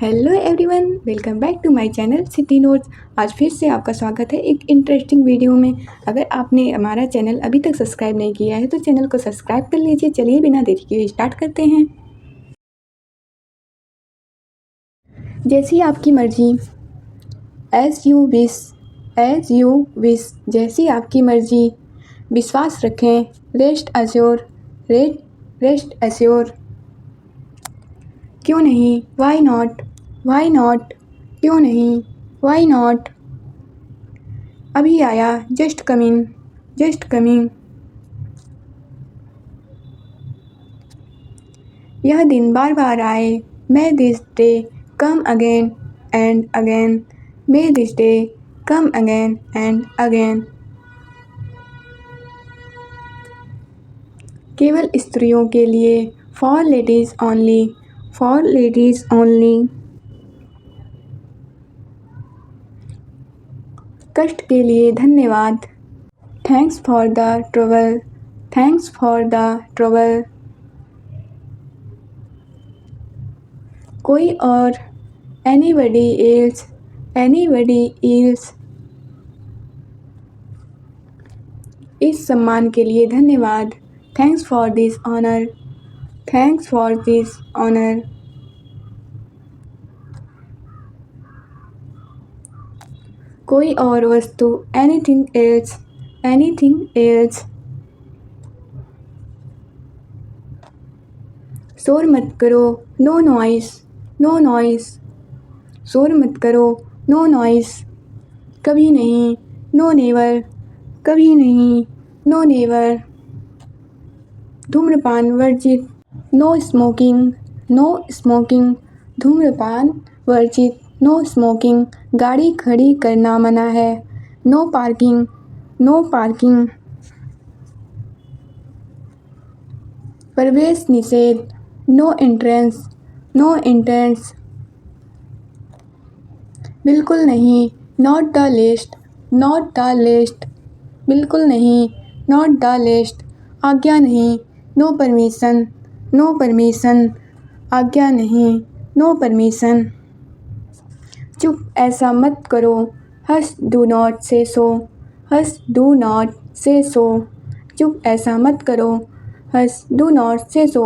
Hello everyone, welcome back to my channel City Notes. आज फिर से आपका स्वागत है एक इंटरेस्टिंग वीडियो में। अगर आपने हमारा चैनल अभी तक सब्सक्राइब नहीं किया है तो चैनल को सब्सक्राइब कर लीजिए। चलिए बिना देरी किए स्टार्ट करते हैं। जैसी आपकी मर्जी, as you wish, as you wish, जैसी आपकी मर्जी। विश्वास रखें, रेस्ट अश्योर, रेस्ट अश्योर। क्यों नहीं, वाई नॉट, वाई नॉट, क्यों नहीं, वाई नॉट। अभी आया, जस्ट कमिंग, जस्ट कमिंग। यह दिन बार बार आए, may this day come again and again, may this day come again and again. केवल स्त्रियों के लिए, for ladies only, for ladies only. कष्ट के लिए धन्यवाद, thanks for the trouble, thanks for the trouble. कोई और, एनीबडी एल्स, एनीबडी एल्स। इस सम्मान के लिए धन्यवाद, thanks for this honour, thanks for this honour. कोई और वस्तु, एनीथिंग एल्स, एनीथिंग एल्स। शोर मत करो, नो नॉइस, नो नॉइस, शोर मत करो, नो नॉइस। कभी नहीं, नो नेवर, कभी नहीं, नो नेवर। धूम्रपान वर्जित, नो स्मोकिंग, नो स्मोकिंग, धूम्रपान वर्जित, नो स्मोकिंग। गाड़ी खड़ी करना मना है, नो पार्किंग, नो पार्किंग। प्रवेश निषेध, नो एंट्रेंस, नो एंट्रेंस। बिल्कुल नहीं, not the list, not the list, बिल्कुल नहीं, नॉट द लिस्ट। आज्ञा नहीं, नो परमिशन, नो परमिशन, आज्ञा नहीं, नो परमिशन। चुप, ऐसा मत करो, हश डू नॉट से सो, हश डू नॉट से सो। चुप, ऐसा मत करो, हश डू नॉट से सो।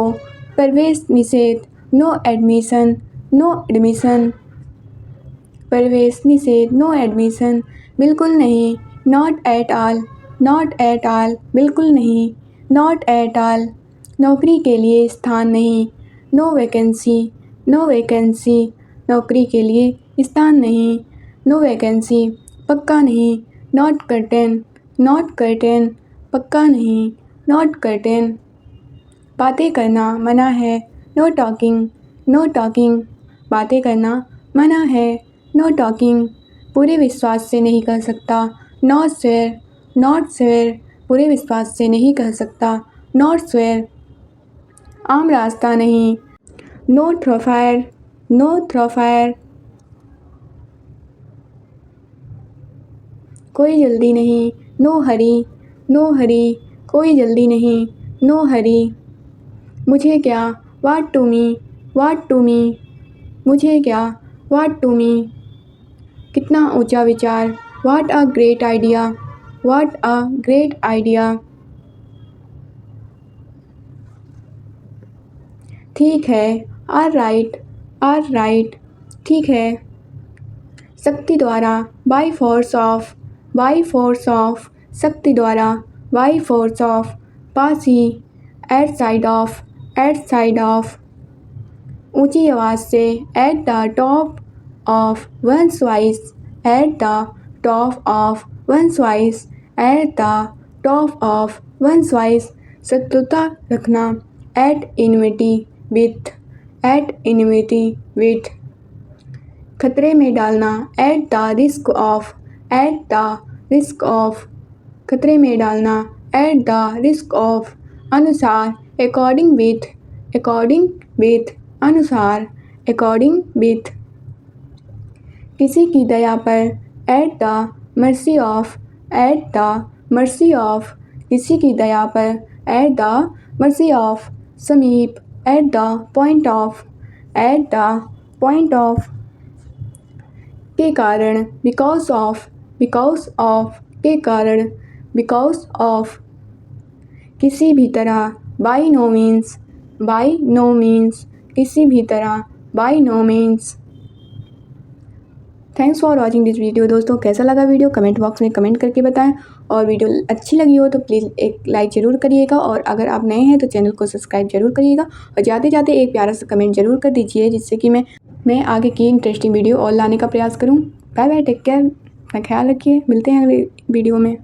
प्रवेश निषेध, नो एडमिशन, नो एडमिशन, प्रवेश निषेध, नो एडमिशन। बिल्कुल नहीं, not at all, not at all, बिल्कुल नहीं, नॉट एट ऑल। नौकरी के लिए स्थान नहीं, नो वैकेंसी, नो वैकेंसी, नौकरी के लिए स्थान नहीं, नो वैकेंसी। पक्का नहीं, नॉट कर्टेन, नॉट कर्टेन, पक्का नहीं, नॉट कर्टेन। बातें करना मना है, नो टॉकिंग, नो टॉकिंग, बातें करना मना है, नो टॉकिंग। पूरे विश्वास से नहीं कह सकता, नॉट स्वेयर, नॉट स्वेयर, पूरे विश्वास से नहीं कह सकता, नॉट स्वेयर। आम रास्ता नहीं, नो थ्रोफायर, नो थ्रोफायर। कोई जल्दी नहीं, नो हरी, नो हरी, कोई जल्दी नहीं, नो हरी। मुझे क्या, वाट to me, watt to me, मुझे क्या, वाट टू मी। कितना ऊंचा विचार, what a great idea, what a great idea. ठीक है, आर राइट, आर राइट, ठीक है। शक्ति द्वारा, by force of, by force of, शक्ति द्वारा, बाई फोर्स ऑफ। पास ही, at side of, at side of. ऊंची आवाज़ से, at the top of one's voice, at the top of one's voice, at the top of one's voice. शत्रुता रखना, at enmity with, at enmity with. खतरे में डालना, at the risk of, at the risk of, खतरे में डालना, at the risk of. अनुसार, according with, according with, अनुसार, अकॉर्डिंग विथ। किसी की दया पर, at the mercy of, at the mercy of, किसी की दया पर, एट द मर्सी ऑफ। समीप, at the point of, at the point of के कारण, बिकॉज ऑफ के कारण, बिकॉज ऑफ किसी भी तरह, बाय नो मीन्स किसी भी तरह, by no means. Thanks for watching this video. दोस्तों कैसा लगा वीडियो कमेंट बॉक्स में कमेंट करके बताएं, और वीडियो अच्छी लगी हो तो प्लीज़ एक लाइक ज़रूर करिएगा, और अगर आप नए हैं तो चैनल को सब्सक्राइब जरूर करिएगा, और जाते जाते एक प्यारा सा कमेंट जरूर कर दीजिए, जिससे कि मैं आगे की इंटरेस्टिंग वीडियो और लाने का प्रयास करूँ। बाय बाय, टेक केयर, अपना ख्याल रखिए, मिलते हैं अगले वीडियो में।